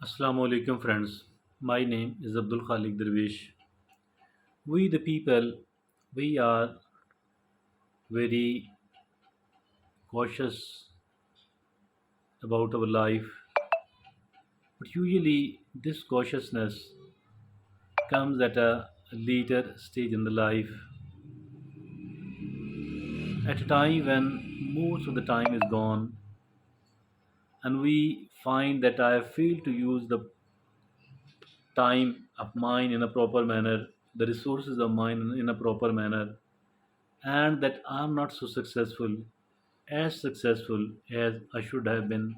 Assalamu alaikum friends. My name is Abdul Khalik Darwish. We the people, we are very cautious about our life, but usually this cautiousness comes at a later stage in the life, at a time when most of the time is gone, and we find that I have failed to use the time of mine in a proper manner, the resources of mine in a proper manner, and that I'm not so successful as I should have been.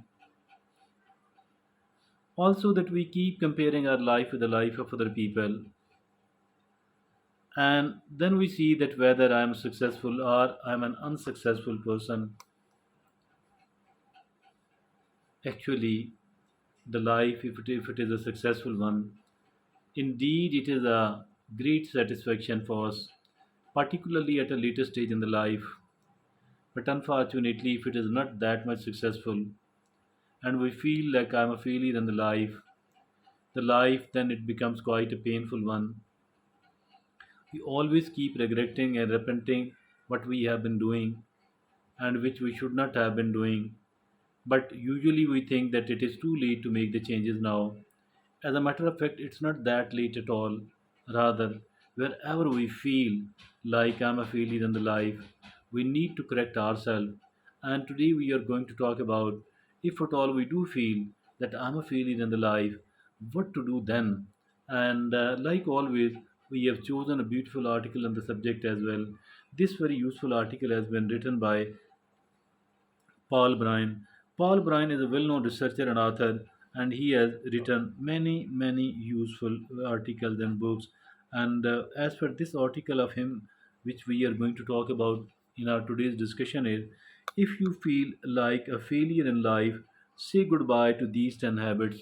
Also, that we keep comparing our life with the life of other people, and then we see that whether I'm successful or I'm an unsuccessful person, actually, the life, if it is a successful one, indeed it is a great satisfaction for us, particularly at a later stage in the life. But unfortunately, if it is not that much successful, and we feel like I'm a failure in the life then it becomes quite a painful one. We always keep regretting and repenting what we have been doing and which we should not have been doing. But usually we think that it is too late to make the changes now. As a matter of fact, it's not that late at all. Rather, wherever we feel like I'm a failure in the life, we need to correct ourselves. And today we are going to talk about if at all we do feel that I'm a failure in the life, what to do then. And like always, we have chosen a beautiful article on the subject as well. This very useful article has been written by Paul Bryan. Paul Bryan is a well known researcher and author, and he has written many useful articles and books. And as per this article of him, which we are going to talk about in our today's discussion, is if you feel like a failure in life, say goodbye to these 10 habits.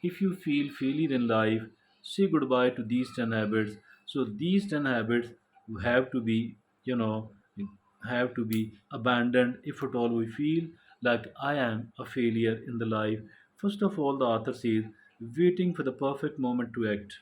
If you feel failure in life, say goodbye to these 10 habits. So these 10 habits have to be, you know, have to be abandoned if at all we feel like I am a failure in the life. First of all, the author says, waiting for the perfect moment to act.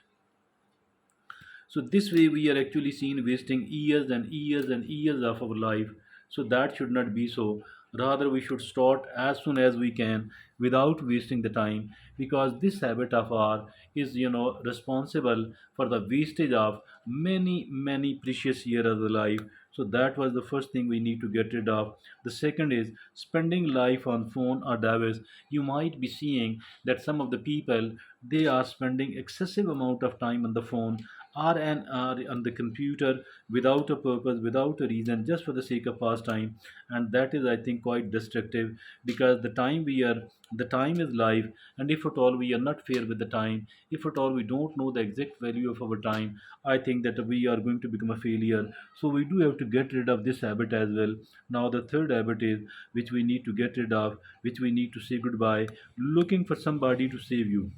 So this way we are actually seen wasting years and years and years of our life. So that should not be so. Rather, we should start as soon as we can without wasting the time, because this habit of ours is responsible for the wastage of many precious years of the life. So that was the first thing we need to get rid of. The second is spending life on phone or device. You might be seeing that some of the people, they are spending excessive amount of time on the phone or on the computer without a purpose, without a reason, just for the sake of pastime. And that is, I think, quite destructive, because the time is life, and if at all we are not fair with the time, if at all we don't know the exact value of our time, I think that we are going to become a failure. So we do have to get rid of this habit as well. Now the third habit is which we need to get rid of, which we need to say goodbye, looking for somebody to save you.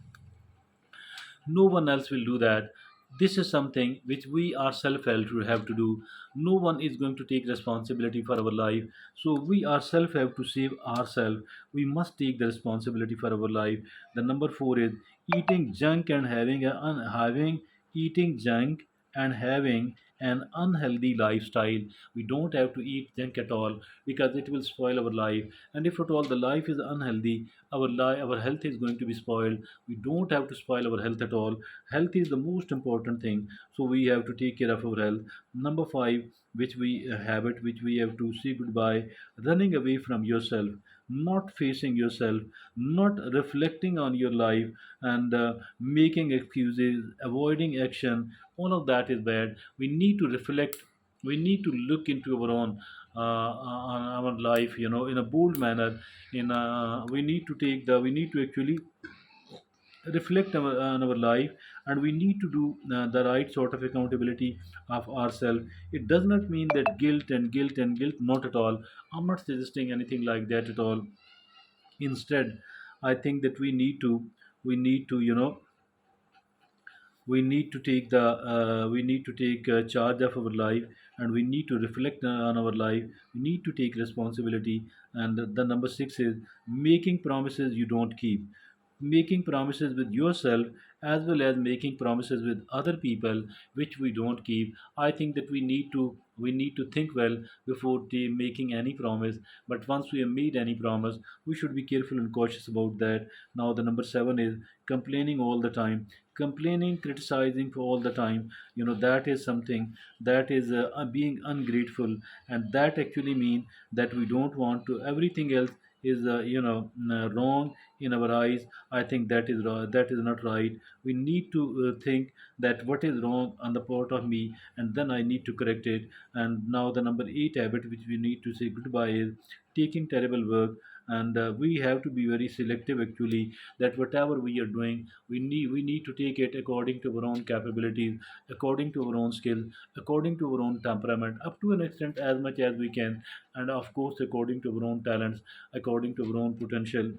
No one else will do that. This is something which we ourselves have to do. No one is going to take responsibility for our life, so we ourselves have to save ourselves. We must take the responsibility for our life. The number 4 is eating junk and having eating junk and having an unhealthy lifestyle. We don't have to eat junk at all, because it will spoil our life. And if at all the life is unhealthy, our health is going to be spoiled. We don't have to spoil our health at all. Health is the most important thing, so we have to take care of our health. Number 5, which we habit which we have to say goodbye, running away from yourself, not facing yourself, not reflecting on your life, and making excuses, avoiding action. All of that is bad. We need to reflect. We need to look into our own on our life, in a bold manner. We need to actually reflect on our life, and we need to do the right sort of accountability of ourselves. It does not mean that guilt, not at all. I'm not suggesting anything like that at all. Instead, I think that we need to we need to take the we need to take charge of our life, and we need to reflect on our life. We need to take responsibility. And the number 6 is making promises you don't keep. making promises with yourself as well as making promises with other people which we don't keep. I think that we need to think well before making any promise. But once we have made any promise, we should be careful and cautious about that. Now the number 7 is complaining all the time. Complaining, criticizing for all the time, that is something that is being ungrateful, and that actually mean that we don't want to everything else is wrong in our eyes. I think that is that is not right. We need to think that what is wrong on the part of me, and then I need to correct it. And now the number 8 habit which we need to say goodbye is taking terrible work. And we have to be very selective actually, that whatever we are doing, we need to take it according to our own capabilities, according to our own skills, according to our own temperament, up to an extent as much as we can, and of course according to our own talents, according to our own potential.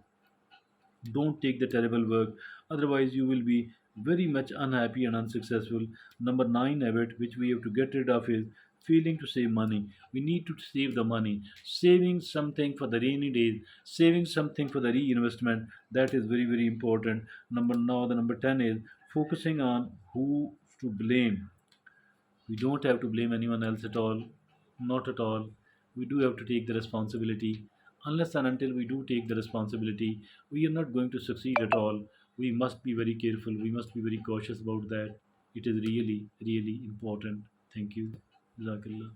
Don't take the terrible work, otherwise you will be very much unhappy and unsuccessful. Number 9 habit which we have to get rid of is failing to save money. We need to save the money, saving something for the rainy days, saving something for the reinvestment. That is very very important. The number 10 is focusing on who to blame. We don't have to blame anyone else at all. Not at all. We do have to take the responsibility. Unless and until we do take the responsibility, we are not going to succeed at all. We must be very careful. We must be very cautious about that. It is really, really important. Thank you. Jazakallah.